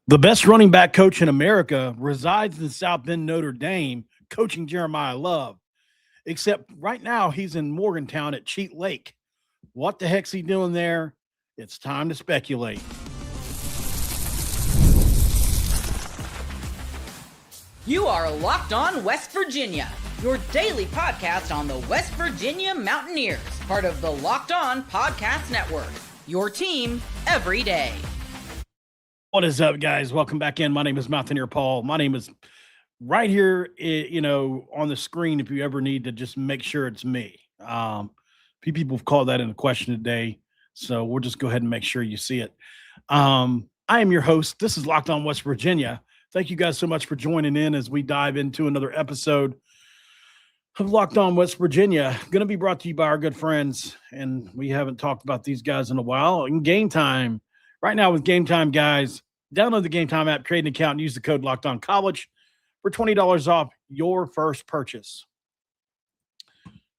The best running back coach in America resides in South Bend, Notre Dame, coaching Jeremiah Love. Except right now he's in Morgantown at Cheat Lake. What the heck's he doing there? It's time to speculate. You are Locked On West Virginia, your daily podcast on the West Virginia Mountaineers, part of the Locked On Podcast Network, your team every day. What is up, guys? Welcome back in. My name is Mountaineer Paul. My name is right here, on the screen if you ever need to just make sure it's me. People have called that in a question today, so we'll just go ahead and make sure you see it. I am your host. This is Locked On West Virginia. Thank you guys so much for joining in as we dive into another episode of Locked On West Virginia. Going to be brought to you by our good friends, and we haven't talked about these guys in a while. In Game Time, right now with Game Time, guys, download the Game Time app, create an account, and use the code Locked On College for $20 off your first purchase.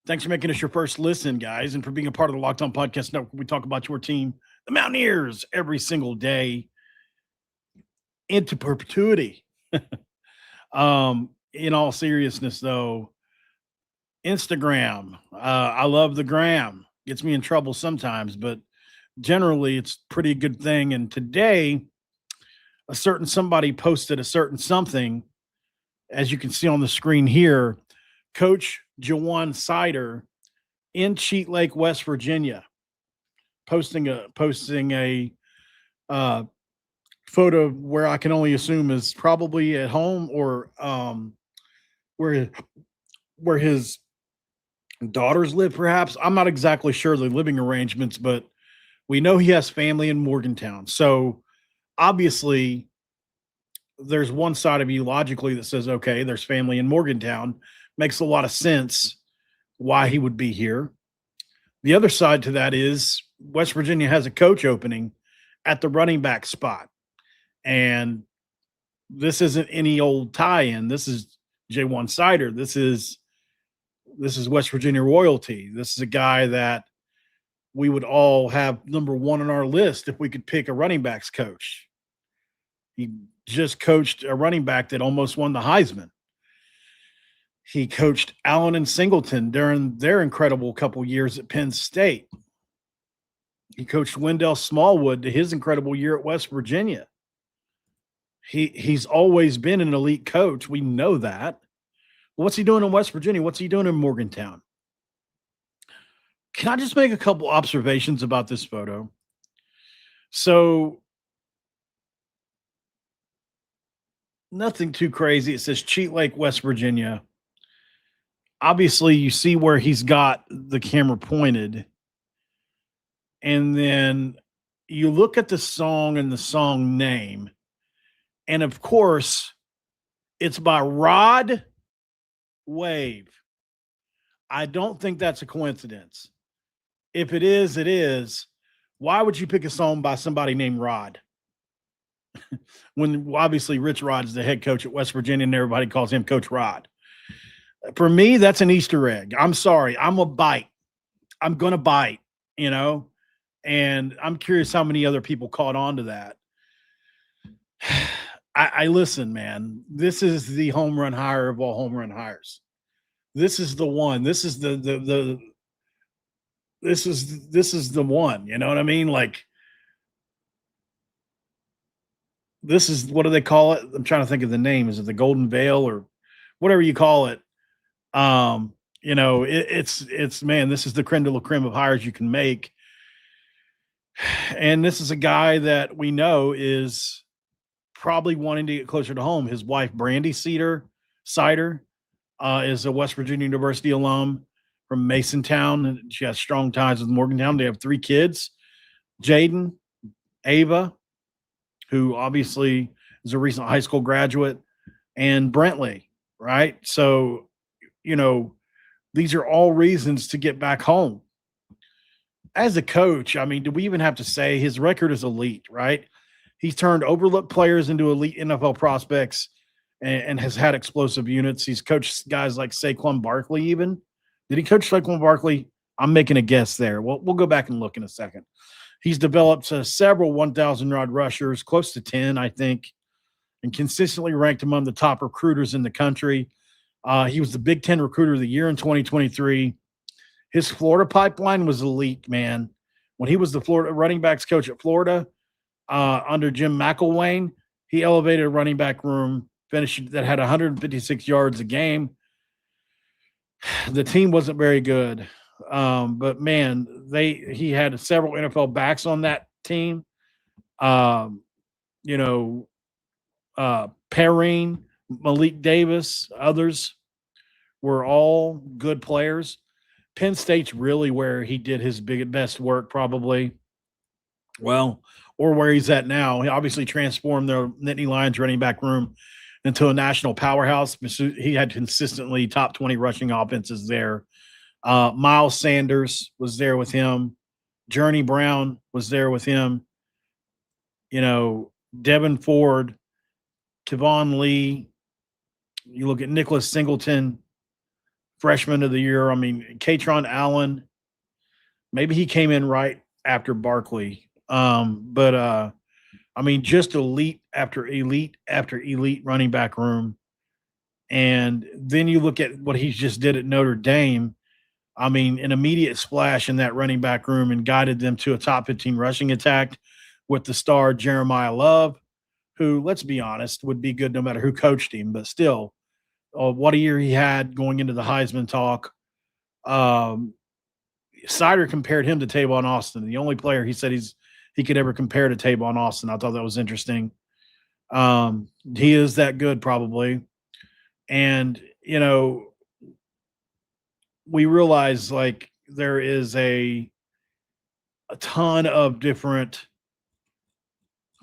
Thanks for making us your first listen, guys, and for being a part of the Locked On Podcast Network. We talk about your team, the Mountaineers, every single day into perpetuity. In all seriousness, though, Instagram, I love the gram. Gets me in trouble sometimes, but generally it's a pretty good thing. And today, a certain somebody posted a certain something, as you can see on the screen here. Coach Juan Cider in Cheat Lake, West Virginia, posting a photo where I can only assume is probably at home or where his daughters live, perhaps. I'm not exactly sure the living arrangements, but we know he has family in Morgantown. So obviously there's one side of you logically that says, okay, there's family in Morgantown. Makes a lot of sense why he would be here. The other side to that is West Virginia has a coach opening at the running back spot. And this isn't any old tie-in. This is Juan Seider. This is West Virginia royalty. This is a guy that we would all have number one on our list if we could pick a running backs coach. He just coached a running back that almost won the Heisman. He coached Allen and Singleton during their incredible couple years at Penn State. He coached Wendell Smallwood to his incredible year at West Virginia. He's always been an elite coach. We know that. What's he doing in West Virginia? What's he doing in Morgantown? Can I just make a couple observations about this photo? So, nothing too crazy. It says Cheat Lake, West Virginia. Obviously, you see where he's got the camera pointed. And then you look at the song and the song name. And, of course, it's by Rod Wave. I don't think that's a coincidence. If it is, it is. Why would you pick a song by somebody named Rod? When obviously Rich Rod is the head coach at West Virginia and everybody calls him Coach Rod. For me, that's an Easter egg. I'm sorry. I'm going to bite, and I'm curious how many other people caught on to that. I listen, man. This is the home run hire of all home run hires. This is the one. This is the one. You know what I mean? Like, this is, what do they call it? I'm trying to think of the name. Is it the Golden Veil or whatever you call it? It's man, this is the creme de la creme of hires you can make. And this is a guy that we know is probably wanting to get closer to home. His wife, Brandy Cider, is a West Virginia University alum from Masontown. She has strong ties with Morgantown. They have 3 kids, Jaden, Ava, who obviously is a recent high school graduate, and Brentley, right? So, these are all reasons to get back home. As a coach, I mean, do we even have to say his record is elite, right? He's turned overlooked players into elite NFL prospects and has had explosive units. He's coached guys like Saquon Barkley even. Did he coach Saquon Barkley? I'm making a guess there. We'll go back and look in a second. He's developed several 1,000-yard rushers, close to 10, I think. and consistently ranked among the top recruiters in the country. He was the Big Ten Recruiter of the Year in 2023. His Florida pipeline was elite, man. When he was the Florida running backs coach at Florida under Jim McElwain, he elevated a running back room, finished that had 156 yards a game. The team wasn't very good, but man, he had several NFL backs on that team. Perrine, Malik Davis, others were all good players. Penn State's really where he did his best work, probably. Well, or where he's at now. He obviously transformed the Nittany Lions running back room into a national powerhouse. He had consistently top 20 rushing offenses there. Miles Sanders was there with him. Journey Brown was there with him. Devin Ford, Kevon Lee. You look at Nicholas Singleton, freshman of the year. I mean, Katron Allen. Maybe he came in right after Barkley. Just elite after elite after elite running back room. And then you look at what he just did at Notre Dame. I mean, an immediate splash in that running back room and guided them to a top 15 rushing attack with the star Jeremiah Love, who, let's be honest, would be good no matter who coached him. But still, what a year he had going into the Heisman talk. Cider compared him to Tavon Austin, the only player he said he could ever compare to Tavon Austin. I thought that was interesting. He is that good, probably. And, we realize like there is a ton of different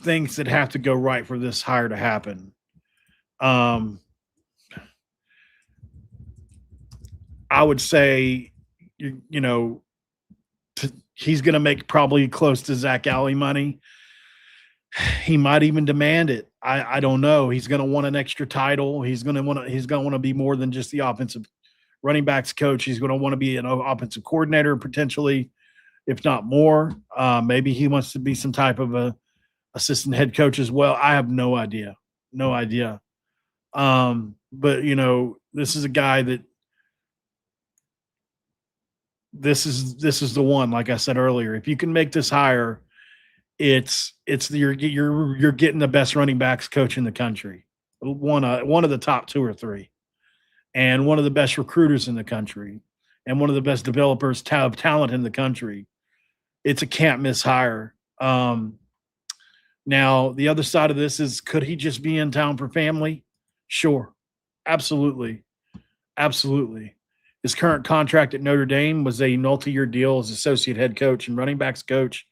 things that have to go right for this hire to happen. I would say, he's going to make probably close to Zach Alley money. He might even demand it. I don't know. He's going to want an extra title. He's going to want to be more than just the offensive running backs coach. He's going to want to be an offensive coordinator potentially, if not more. Maybe he wants to be some type of a assistant head coach as well. I have no idea. But this is a guy that this is the one, like I said earlier. If you can make this hire, you're getting the best running backs coach in the country. One of the top 2 or 3. And one of the best recruiters in the country, and one of the best developers of talent in the country. It's a can't miss hire. Now, the other side of this is, could he just be in town for family? Sure. Absolutely. His current contract at Notre Dame was a multi-year deal as associate head coach and running backs coach.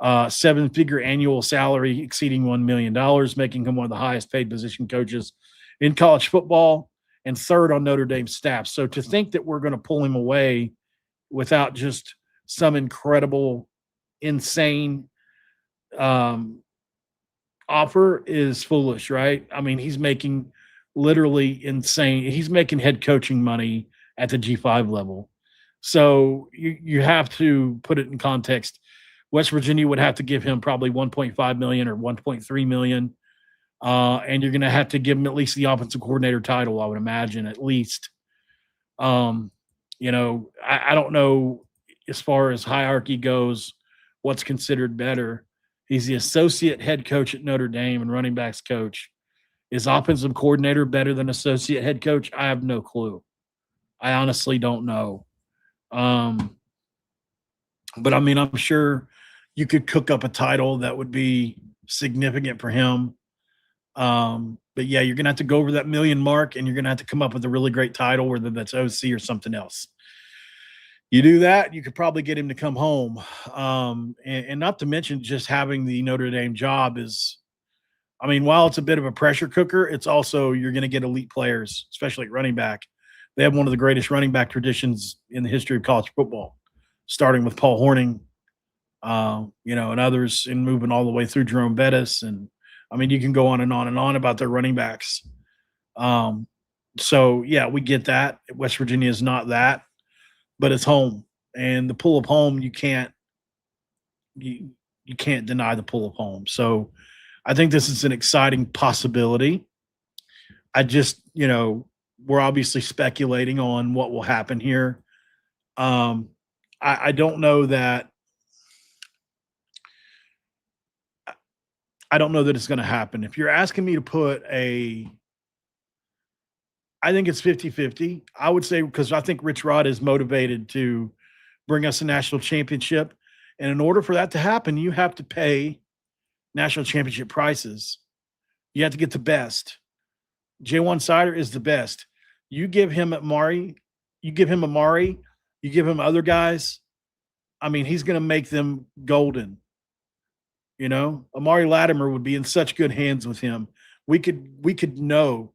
7-figure annual salary exceeding $1 million, making him one of the highest paid position coaches in college football, and third on Notre Dame's staff. So to think that we're going to pull him away without just some incredible, insane offer is foolish, right? I mean, he's making literally insane. He's making head coaching money at the G5 level. So you have to put it in context. West Virginia would have to give him probably $1.5 million or $1.3 million. And you're going to have to give him at least the offensive coordinator title, I would imagine, at least. I don't know as far as hierarchy goes, what's considered better. He's the associate head coach at Notre Dame and running backs coach. Is offensive coordinator better than associate head coach? I have no clue. I honestly don't know. But I mean, I'm sure you could cook up a title that would be significant for him. But yeah, you're going to have to go over that million mark, and you're going to have to come up with a really great title, whether that's OC or something else. You do that, you could probably get him to come home. And not to mention just having the Notre Dame job is, I mean, while it's a bit of a pressure cooker, it's also, you're going to get elite players, especially at running back. They have one of the greatest running back traditions in the history of college football, starting with Paul Hornung, and others, and moving all the way through Jerome Bettis. And I mean, you can go on and on and on about their running backs. So yeah, we get that. West Virginia is not that, but it's home, and the pull of home, you can't deny the pull of home. So I think this is an exciting possibility. I just, we're obviously speculating on what will happen here. I don't know that. I don't know that it's going to happen. If you're asking me to put I think it's 50-50. I would say, because I think Rich Rod is motivated to bring us a national championship. And in order for that to happen, you have to pay national championship prices. You have to get the best. J1 Cider is the best. You give him Amari, you give him other guys. I mean, he's going to make them golden. Amari Latimer would be in such good hands with him. We could know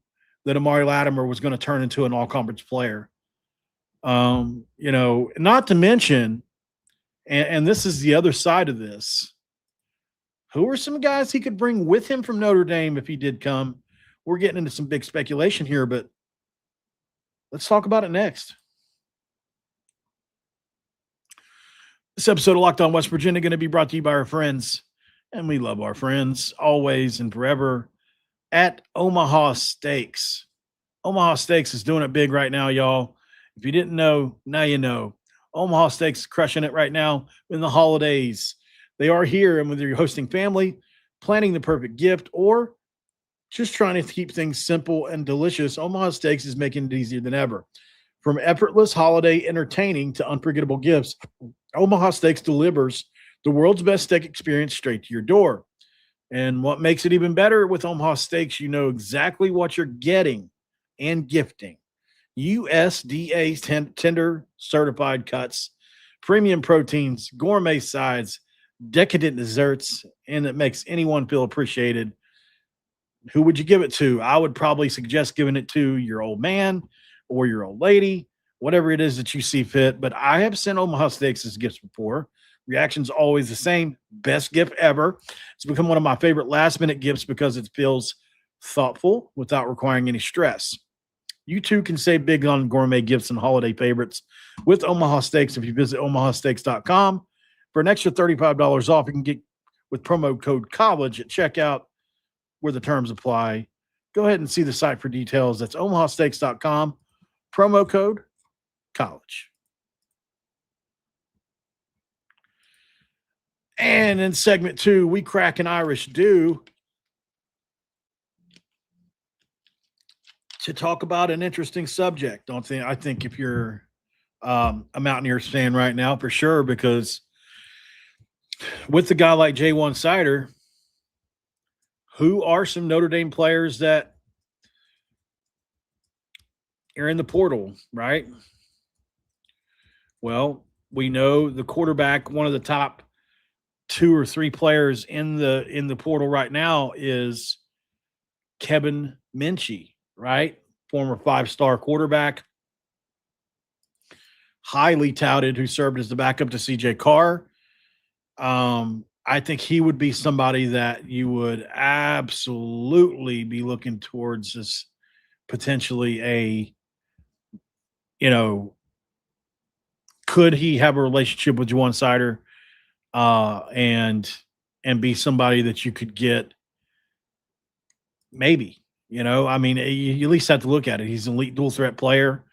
that Amari Latimer was going to turn into an all-conference player. Not to mention, and this is the other side of this, who are some guys he could bring with him from Notre Dame if he did come? We're getting into some big speculation here, but let's talk about it next. This episode of Locked On West Virginia going to be brought to you by our friends, and we love our friends always and forever, at Omaha Steaks. Omaha Steaks is doing it big right now, y'all. If you didn't know, now you know. Omaha Steaks is crushing it right now in the holidays. They are here, and whether you're hosting family, planning the perfect gift, or just trying to keep things simple and delicious, Omaha Steaks is making it easier than ever. From effortless holiday entertaining to unforgettable gifts, Omaha Steaks delivers the world's best steak experience straight to your door. And what makes it even better with Omaha Steaks, you know exactly what you're getting and gifting. USDA tender certified cuts, premium proteins, gourmet sides, decadent desserts, and it makes anyone feel appreciated. Who would you give it to? I would probably suggest giving it to your old man or your old lady, whatever it is that you see fit. But I have sent Omaha Steaks as gifts before. Reaction's always the same. Best gift ever. It's become one of my favorite last-minute gifts because it feels thoughtful without requiring any stress. You too can save big on gourmet gifts and holiday favorites with Omaha Steaks if you visit omahasteaks.com. For an extra $35 off, you can get with promo code COLLEGE at checkout where the terms apply. Go ahead and see the site for details. That's omahasteaks.com, promo code COLLEGE. And in segment 2, we crack an Irish Dew to talk about an interesting subject. I think if you're a Mountaineers fan right now, for sure, because with a guy like J1 Seider, who are some Notre Dame players that are in the portal, right? Well, we know the quarterback, one of the top 2 or 3 players in the portal right now is Kevin Minchie, right? Former 5-star quarterback, highly touted, who served as the backup to CJ Carr. I think he would be somebody that you would absolutely be looking towards as potentially could he have a relationship with Juan Cider and be somebody that you could get maybe, I mean, you at least have to look at it. He's an elite dual threat player.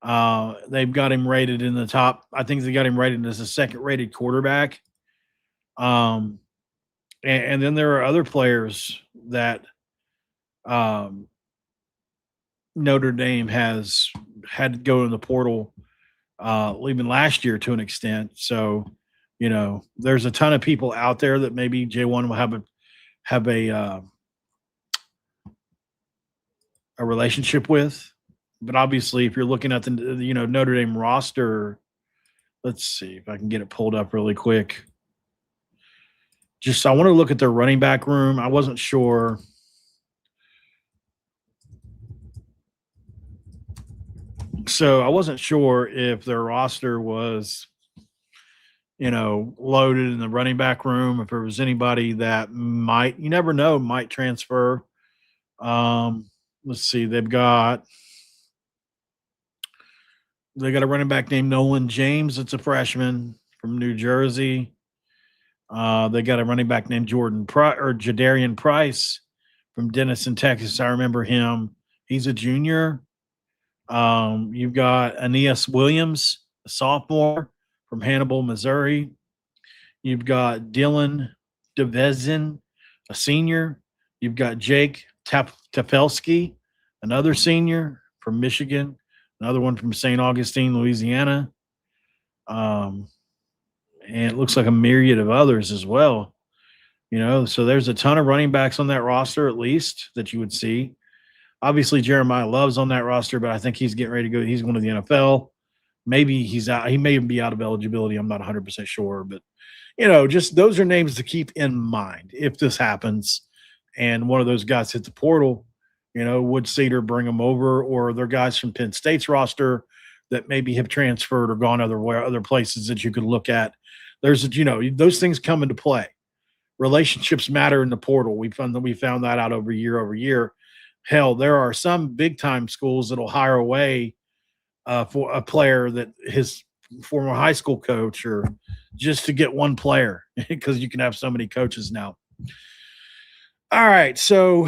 They've got him rated in the top. I think they got him rated as a second rated quarterback. And then there are other players that Notre Dame has had to go in the portal, even last year to an extent. So, there's a ton of people out there that maybe J1 will have a relationship with. But obviously, if you're looking at the Notre Dame roster, let's see if I can get it pulled up really quick. I want to look at their running back room. I wasn't sure. So I wasn't sure if their roster was, loaded in the running back room, if there was anybody that you never know, might transfer. Let's see. They got a running back named Nolan James. It's a freshman from New Jersey. They got a running back named Jadarian Price from Denison, Texas. I remember him. He's a junior. You've got Aeneas Williams, a sophomore from Hannibal, Missouri. You've got Dylan DeVezin, a senior. You've got Jake Tafelsky, another senior from Michigan. Another one from St. Augustine, Louisiana. And it looks like a myriad of others as well. So there's a ton of running backs on that roster, at least, that you would see. Obviously, Jeremiah Love's on that roster, but I think he's getting ready to go. He's going to the NFL. Maybe he's out. He may even be out of eligibility. I'm not 100% sure. But, just those are names to keep in mind if this happens and one of those guys hit the portal. Would Seider bring them over, or are there guys from Penn State's roster that maybe have transferred or gone other places that you could look at? There's, those things come into play. Relationships matter in the portal. We found that out over year. Hell, there are some big time schools that'll hire away for a player that his former high school coach, or just to get one player, because you can have so many coaches now. All right, so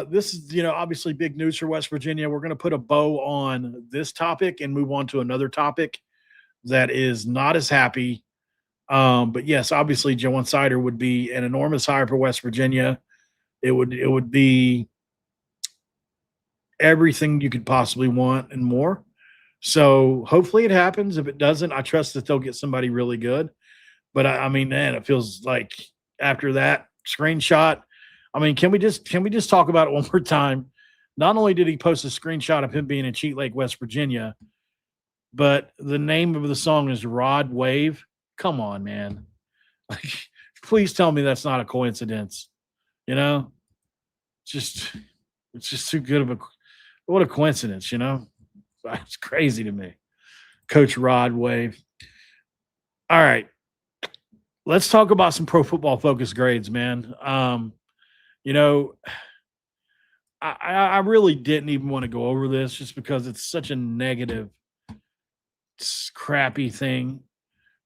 this is obviously big news for West Virginia. We're going to put a bow on this topic and move on to another topic that is not as happy. But yes, obviously, Juan Cider would be an enormous hire for West Virginia. It would be everything you could possibly want and more. So hopefully it happens. If it doesn't, I trust that they'll get somebody really good. But I mean, man, it feels like after that screenshot, can we just talk about it one more time? Not only did he post a screenshot of him being in Cheat Lake, West Virginia, but the name of the song is Rod Wave. Come on, man. Please tell me that's not a coincidence. It's just too good of what a coincidence, It's crazy to me. Coach Rod Wave. All right. Let's talk about some Pro Football Focus grades, man. I really didn't even want to go over this just because it's such a negative, crappy thing.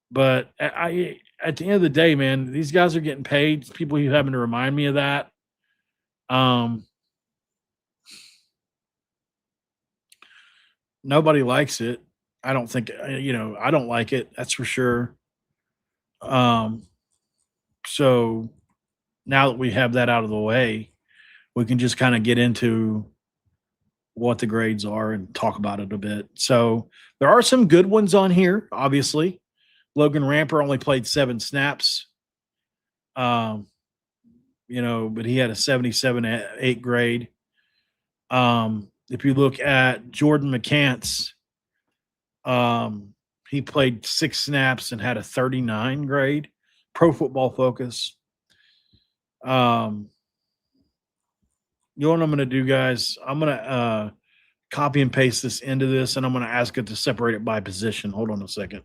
But at the end of the day, man, these guys are getting paid. People who having to remind me of that. Nobody likes it. I don't think, I don't like it. That's for sure. So now that we have that out of the way, we can just kind of get into what the grades are and talk about it a bit. So there are some good ones on here, obviously. Logan Ramper only played 7 snaps. But he had a 77.8 grade. If you look at Jordan McCants, he played 6 snaps and had a 39 grade. Pro Football Focus. You know what I'm going to do, guys? I'm going to copy and paste this into this, and I'm going to ask it to separate it by position. Hold on a second.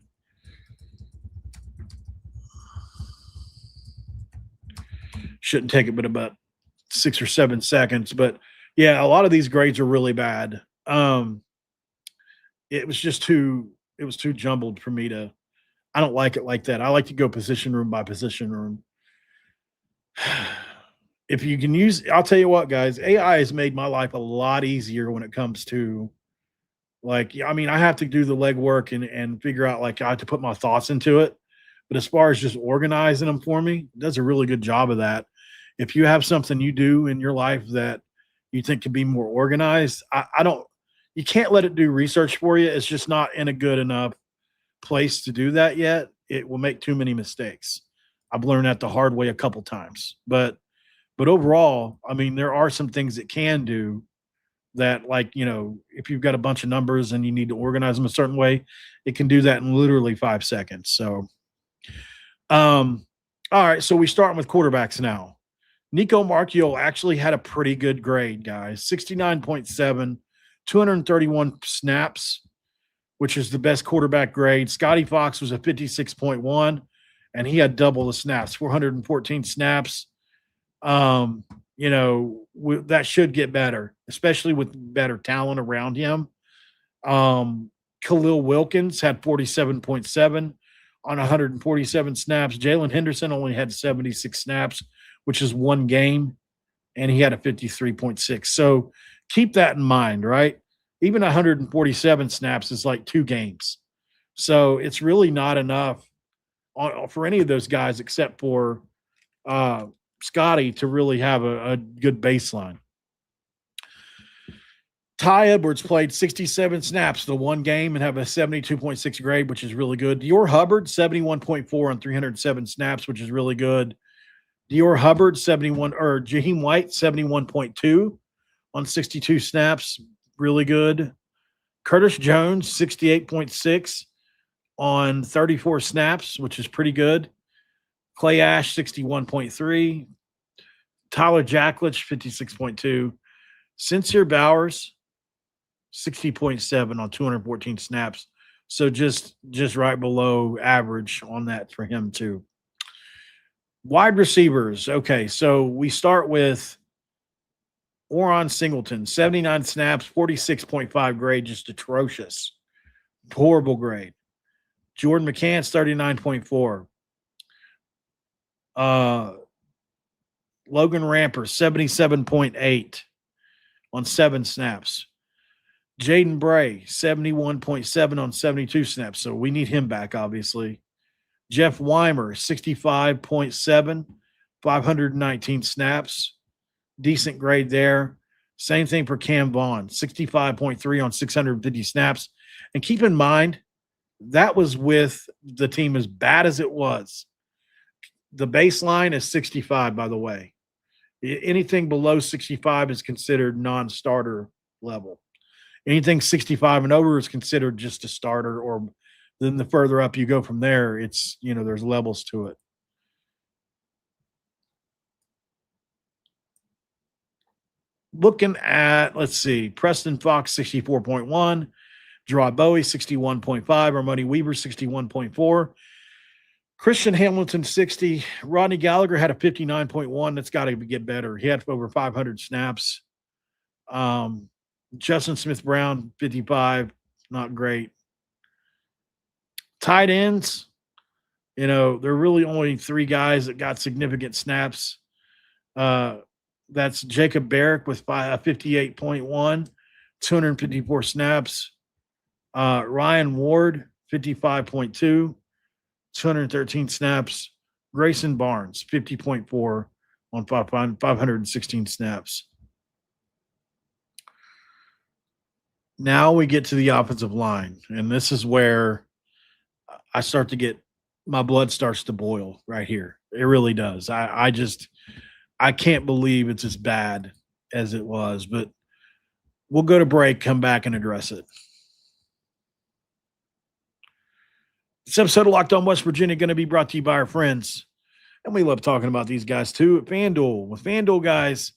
Shouldn't take it but about 6 or 7 seconds. But, yeah, a lot of these grades are really bad. It was too jumbled for me to – I don't like it like that. I like to go position room by position room. If you can use, I'll tell you what, guys, AI has made my life a lot easier when it comes to I have to do the legwork and figure out, I have to put my thoughts into it. But as far as just organizing them for me, it does a really good job of that. If you have something you do in your life that you think can be more organized, you can't let it do research for you. It's just not in a good enough place to do that yet. It will make too many mistakes. I've learned that the hard way a couple times, but overall, there are some things it can do that, if you've got a bunch of numbers and you need to organize them a certain way, it can do that in literally 5 seconds. So, all right. So we start with quarterbacks now. Nico Marchiol actually had a pretty good grade, guys. 69.7, 231 snaps, which is the best quarterback grade. Scotty Fox was a 56.1, and he had double the snaps, 414 snaps. That should get better, especially with better talent around him. Khalil Wilkins had 47.7. on 147 snaps. Jalen Henderson only had 76 snaps, which is one game, and he had a 53.6. So keep that in mind, right? Even 147 snaps is like 2 games. So it's really not enough for any of those guys except for Scotty to really have a good baseline. Ty Edwards played 67 snaps the one game and have a 72.6 grade, which is really good. Dior Hubbard, 71.4 on 307 snaps, which is really good. Dior Hubbard, 71, or Jaheim White, 71.2 on 62 snaps, really good. Curtis Jones, 68.6 on 34 snaps, which is pretty good. Clay Ash, 61.3. Tyler Jacklich, 56.2. Sincere Bowers, 60.7 on 214 snaps. So just right below average on that for him too. Wide receivers. Okay, so we start with Oron Singleton, 79 snaps, 46.5 grade, just atrocious. Horrible grade. Jordan McCants, 39.4. Logan Ramper, 77.8 on 7 snaps. Jaden Bray, 71.7 on 72 snaps. So we need him back, obviously. Jeff Weimer, 65.7, 519 snaps. Decent grade there. Same thing for Cam Vaughn, 65.3 on 650 snaps. And keep in mind, that was with the team as bad as it was. The baseline is 65, by the way. Anything below 65 is considered non-starter level. Anything 65 and over is considered just a starter, or then the further up you go from there, it's, there's levels to it. Looking at, let's see, Preston Fox, 64.1, Gerard Bowie, 61.5, Armoni Weaver, 61.4, Christian Hamilton, 60, Rodney Gallagher had a 59.1. That's got to get better. He had over 500 snaps. Justin Smith-Brown, 55, not great. Tight ends, there are really only 3 guys that got significant snaps. That's Jacob Barrick with 58.1, 254 snaps. Ryan Ward, 55.2, 213 snaps. Grayson Barnes, 50.4 on 516 snaps. Now we get to the offensive line, and this is where I start to get – my blood starts to boil right here. It really does. I can't believe it's as bad as it was, but we'll go to break, come back, and address it. This episode of Locked On West Virginia going to be brought to you by our friends, and we love talking about these guys too, at FanDuel. With FanDuel, guys,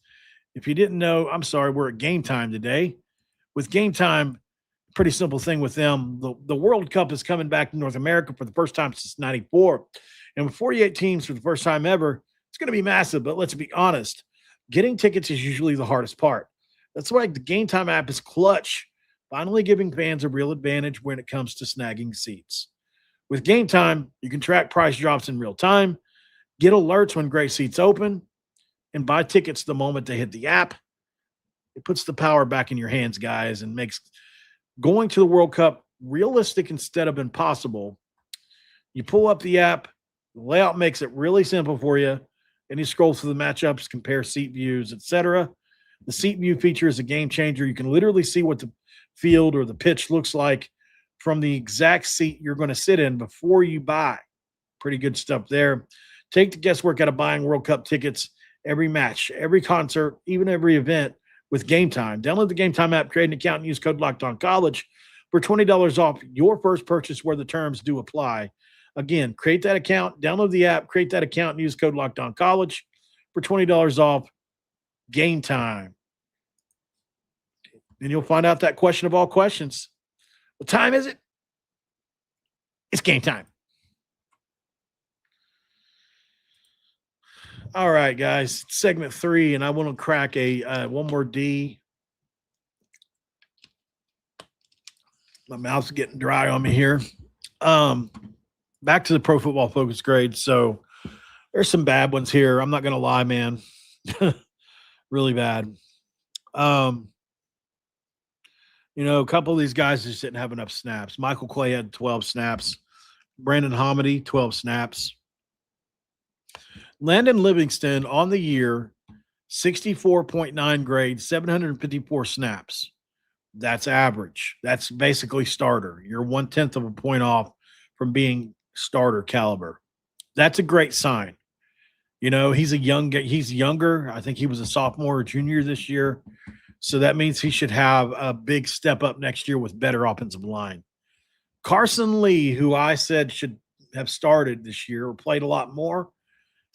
if you didn't know, I'm sorry, we're at Game Time today. With Game Time, pretty simple thing with them. The World Cup is coming back to North America for the first time since '94. And with 48 teams for the first time ever, it's going to be massive. But let's be honest, getting tickets is usually the hardest part. That's why the Game Time app is clutch, finally giving fans a real advantage when it comes to snagging seats. With Game Time, you can track price drops in real time, get alerts when great seats open, and buy tickets the moment they hit the app. It puts the power back in your hands, guys, and makes going to the World Cup realistic instead of impossible. You pull up the app, the layout makes it really simple for you, and you scroll through the matchups, compare seat views, etc. The seat view feature is a game changer. You can literally see what the field or the pitch looks like from the exact seat you're going to sit in before you buy. Pretty good stuff there. Take the guesswork out of buying World Cup tickets, every match, every concert, even every event with Game Time. Download the Game Time app, create an account, and use code LOCKEDONCollege for $20 off your first purchase where the terms do apply. Again, create that account, download the app, create that account, and use code LOCKEDONCollege for $20 off. Game Time. And you'll find out that question of all questions. What time is it? It's game time. All right, guys. Segment 3, and I want to crack one more D. My mouth's getting dry on me here. back to the Pro Football Focus grades. So there's some bad ones here. I'm not going to lie, man. Really bad. Um, a couple of these guys just didn't have enough snaps. Michael Clay had 12 snaps. Brandon Homedy, 12 snaps. Landon Livingston on the year, 64.9 grade, 754 snaps. That's average. That's basically starter. You're 1/10 of a point off from being starter caliber. That's a great sign. He's younger. I think he was a sophomore or junior this year. So that means he should have a big step up next year with better offensive line. Carson Lee, who I said should have started this year or played a lot more,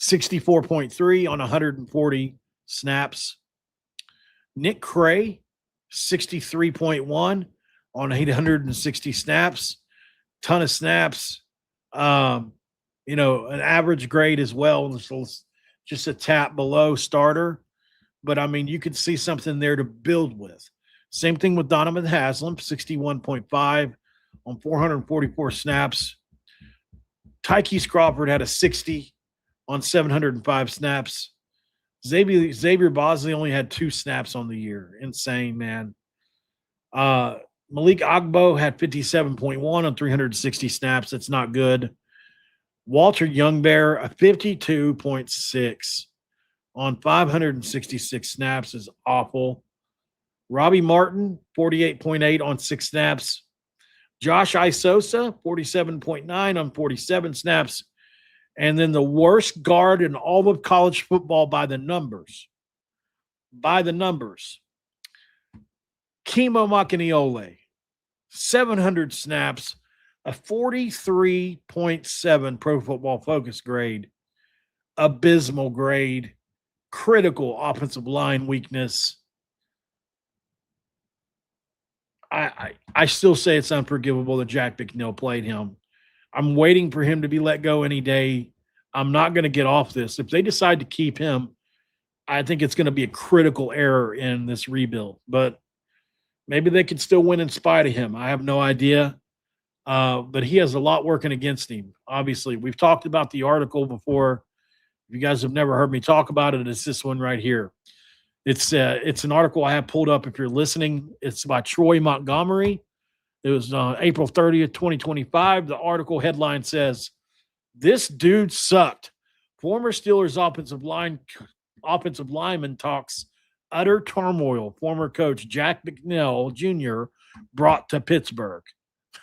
64.3 on 140 snaps. Nick Cray, 63.1 on 860 snaps. Ton of snaps. An average grade as well. Just a tap below starter. But, you could see something there to build with. Same thing with Donovan Haslam, 61.5 on 444 snaps. Tykees Crawford had a 60 on 705 snaps. Xavier Bosley only had 2 snaps on the year. Insane, man. Malik Agbo had 57.1 on 360 snaps. That's not good. Walter Youngbear, a 52.6 on 566 snaps is awful. Robbie Martin, 48.8 on 6 snaps. Josh Isosa, 47.9 on 47 snaps. And then the worst guard in all of college football by the numbers. Kimo Makaniole, 700 snaps, a 43.7 Pro Football Focus grade, abysmal grade, critical offensive line weakness. I still say it's unforgivable that Jack McNeil played him. I'm waiting for him to be let go any day. I'm not going to get off this. If they decide to keep him, I think it's going to be a critical error in this rebuild. But maybe they could still win in spite of him. I have no idea. But he has a lot working against him, obviously. We've talked about the article before. If you guys have never heard me talk about it, it's this one right here. It's an article I have pulled up if you're listening. It's by Troy Montgomery. It was April 30th, 2025. The article headline says, "This dude sucked. Former Steelers offensive lineman talks utter turmoil. Former coach Jack McNeil Jr. brought to Pittsburgh."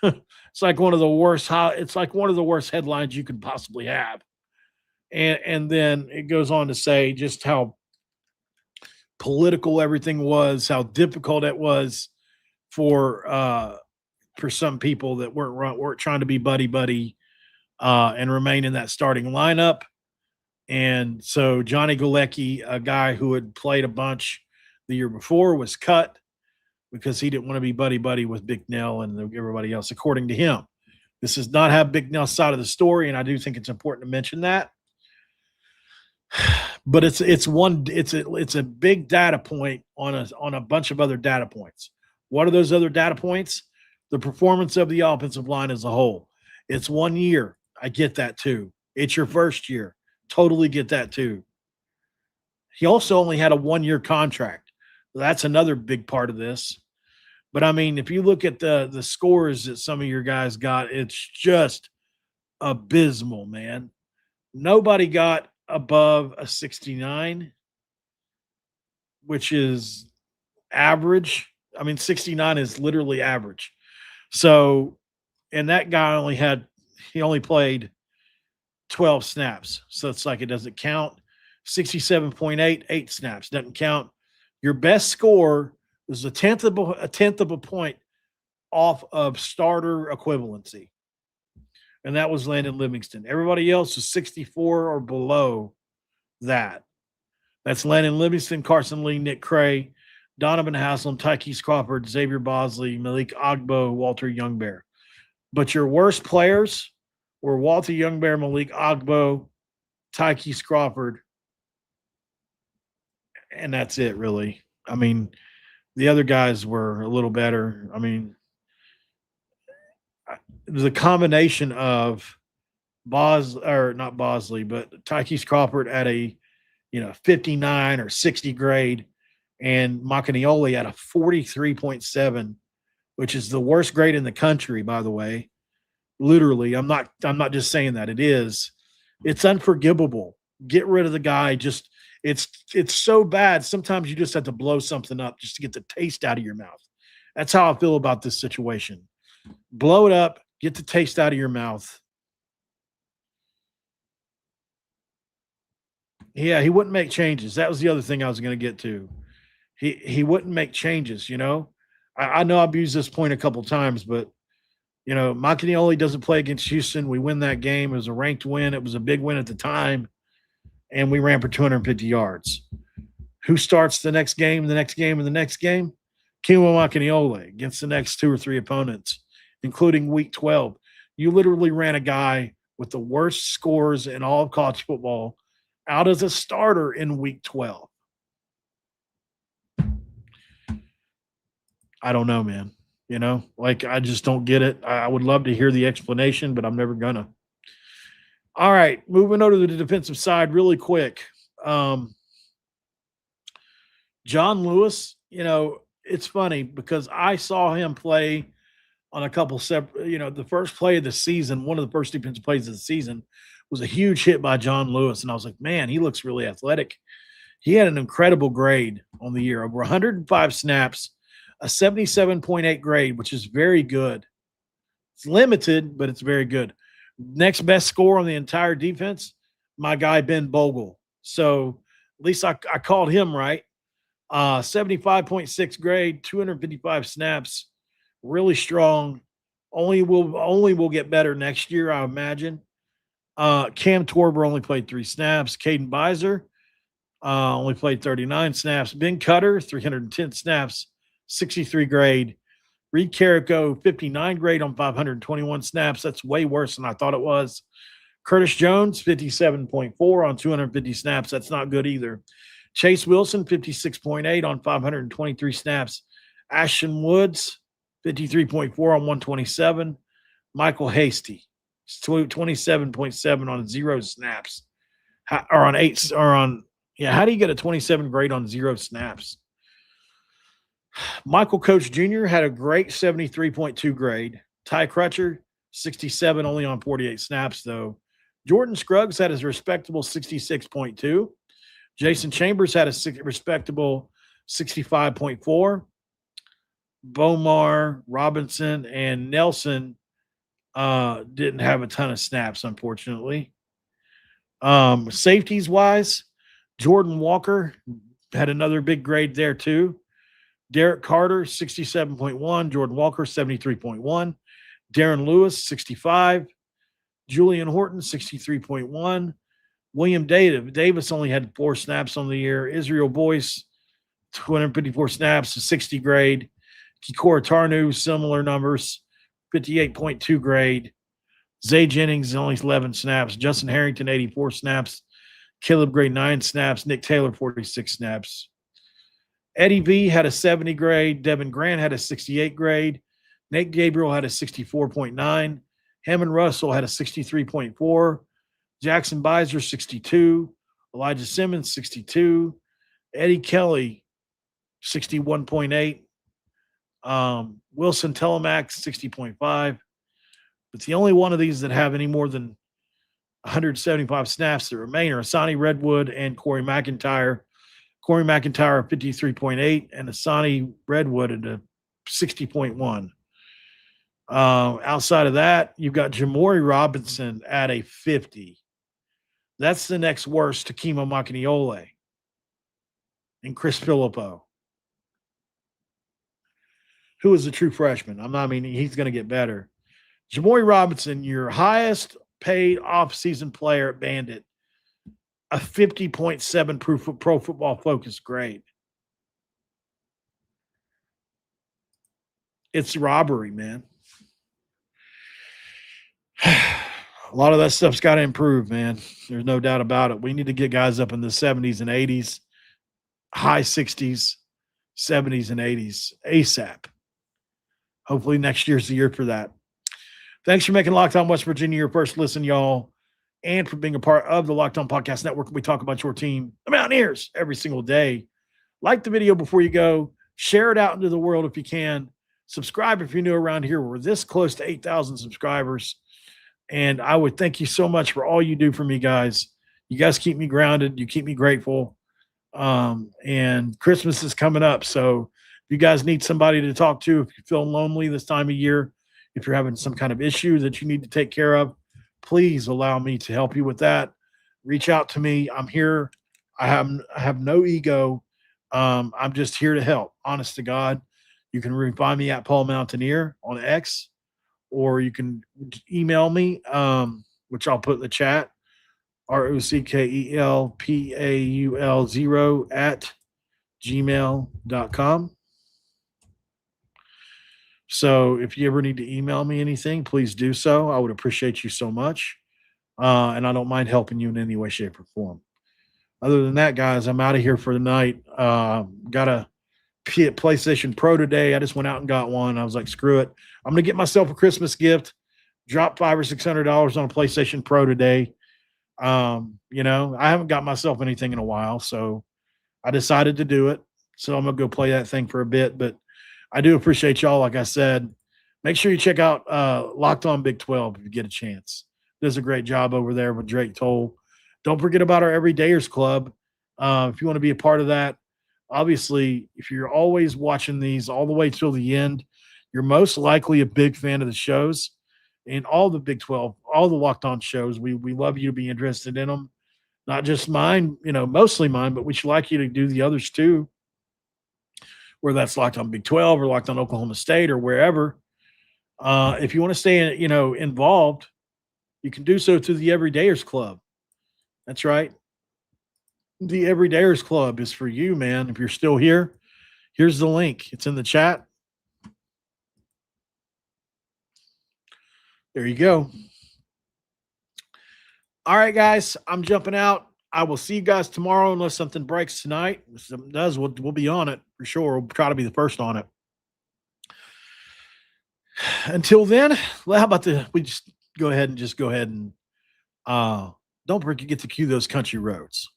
It's like one of the worst. It's like one of the worst headlines you could possibly have. And then it goes on to say just how political everything was, how difficult it was for some people that weren't trying to be buddy and remain in that starting lineup. And so Johnny Galecki, a guy who had played a bunch the year before, was cut because he didn't want to be buddy with Big Nell and everybody else, according to him. This does not have Big Nell's side of the story, and I do think it's important to mention that. But it's a big data point on a bunch of other data points. What are those other data points? The performance of the offensive line as a whole. It's 1 year. I get that too. It's your first year. Totally get that too. He also only had a 1-year contract. That's another big part of this. But if you look at the scores that some of your guys got, it's just abysmal, man. Nobody got above a 69, which is average. 69 is literally average. So, and that guy only played 12 snaps. So it's like it doesn't count. 67.8, 8 snaps, doesn't count. Your best score was a tenth of a point off of starter equivalency. And that was Landon Livingston. Everybody else is 64 or below that. That's Landon Livingston, Carson Lee, Nick Cray, Donovan Haslam, Tykees Crawford, Xavier Bosley, Malik Agbo, Walter Youngbear. But your worst players were Walter Youngbear, Malik Agbo, Tykees Crawford, and that's it, really. The other guys were a little better. It was a combination of not Bosley, but Tykes Crawford at a 59 or 60 grade, and Macanioli at a 43.7, which is the worst grade in the country, by the way. Literally, I'm not just saying that. It is. It's unforgivable. Get rid of the guy. Just it's so bad. Sometimes you just have to blow something up just to get the taste out of your mouth. That's how I feel about this situation. Blow it up, get the taste out of your mouth. Yeah, he wouldn't make changes. That was the other thing I was going to get to. He wouldn't make changes, I know I've used this point a couple times, but Macanioli doesn't play against Houston. We win that game. It was a ranked win. It was a big win at the time, and we ran for 250 yards. Who starts the next game, the next game, and the next game? Kimo Macanioli against the next 2 or 3 opponents, including week 12. You literally ran a guy with the worst scores in all of college football out as a starter in week 12. I don't know, man. I just don't get it. I would love to hear the explanation, but I'm never gonna. All right, moving over to the defensive side really quick. John Lewis, it's funny because I saw him play on a couple separate, the first play of the season, one of the first defensive plays of the season was a huge hit by John Lewis. And I was like, man, he looks really athletic. He had an incredible grade on the year, over 105 snaps, a 77.8 grade, which is very good. It's limited, but it's very good. Next best score on the entire defense, my guy Ben Bogle. So at least I called him right. 75.6 grade, 255 snaps, really strong. Only will get better next year, I imagine. Cam Torber only played 3 snaps. Caden Beiser only played 39 snaps. Ben Cutter, 310 snaps, 63 grade. Reed Carrico, 59 grade on 521 snaps. That's way worse than I thought it was. Curtis Jones, 57.4 on 250 snaps. That's not good either. Chase Wilson, 56.8 on 523 snaps. Ashton Woods, 53.4 on 127. Michael Hasty, 27.7 on 0 snaps. How do you get a 27 grade on 0 snaps? Michael Coach Jr. had a great 73.2 grade. Ty Crutcher, 67 only on 48 snaps, though. Jordan Scruggs had his respectable 66.2. Jason Chambers had a respectable 65.4. Bomar, Robinson, and Nelson didn't have a ton of snaps, unfortunately. Safeties wise, Jordan Walker had another big grade there too. Derek Carter, 67.1. Jordan Walker, 73.1. Darren Lewis, 65. Julian Horton, 63.1. William Davis only had 4 snaps on the year. Israel Boyce, 254 snaps, a 60 grade. Kikora Tarnu, similar numbers, 58.2 grade. Zay Jennings, only 11 snaps. Justin Harrington, 84 snaps. Caleb Gray, 9 snaps. Nick Taylor, 46 snaps. Eddie V had a 70 grade. Devin Grant had a 68 grade. Nate Gabriel had a 64.9. Hammond Russell had a 63.4. Jackson Beiser, 62. Elijah Simmons, 62. Eddie Kelly, 61.8. Wilson Telemax, 60.5. But the only one of these that have any more than 175 snaps that remain are Asani Redwood and Corey McIntyre. Corey McIntyre, 53.8, and Asani Redwood at a 60.1. Outside of that, you've got Jamori Robinson at a 50. That's the next worst to Kimo Macaniole and Chris Filippo, who is a true freshman. He's going to get better. Jamori Robinson, your highest paid off-season player at Bandit, a 50.7 Pro Football Focus grade. It's robbery, man. A lot of that stuff's got to improve, man. There's no doubt about it. We need to get guys up in the 70s and 80s, high 60s, 70s and 80s ASAP. Hopefully next year's the year for that. Thanks for making Locked On West Virginia your first listen, y'all. and for being a part of the Locked On Podcast Network. We talk about your team, the Mountaineers, every single day. Like the video before you go. Share it out into the world if you can. Subscribe if you're new around here. We're this close to 8,000 subscribers. And I would thank you so much for all you do for me, guys. You guys keep me grounded. You keep me grateful. And Christmas is coming up. So if you guys need somebody to talk to, if you're feeling lonely this time of year, if you're having some kind of issue that you need to take care of, please allow me to help you with that. Reach out to me. I'm here. I have no ego. I'm just here to help. Honest to God. You can find me at Paul Mountaineer on X, or you can email me, which I'll put in the chat, ROCKELPAUL0 @gmail.com. So if you ever need to email me anything, please do so. I would appreciate you so much. And I don't mind helping you in any way, shape, or form. Other than that, guys, I'm out of here for the night. Got a PlayStation Pro today. I just went out and got one. I was like, screw it. I'm going to get myself a Christmas gift. Drop $500 or $600 on a PlayStation Pro today. I haven't got myself anything in a while, so I decided to do it. So I'm going to go play that thing for a bit, but I do appreciate y'all. Like I said, make sure you check out Locked On Big 12 if you get a chance. Does a great job over there with Drake Toll. Don't forget about our Everydayers Club. If you want to be a part of that, obviously, if you're always watching these all the way till the end, you're most likely a big fan of the shows and all the Big 12, all the Locked On shows. We love you to be interested in them. Not just mine, mostly mine, but we should like you to do the others too. Whether that's Locked On Big 12 or Locked On Oklahoma State or wherever. If you want to stay, involved, you can do so through the Everydayers Club. That's right. The Everydayers Club is for you, man. If you're still here, here's the link. It's in the chat. There you go. All right, guys, I'm jumping out. I will see you guys tomorrow unless something breaks tonight. If something does, we'll be on it for sure. We'll try to be the first on it. Until then, how about we just go ahead and don't forget to cue those country roads.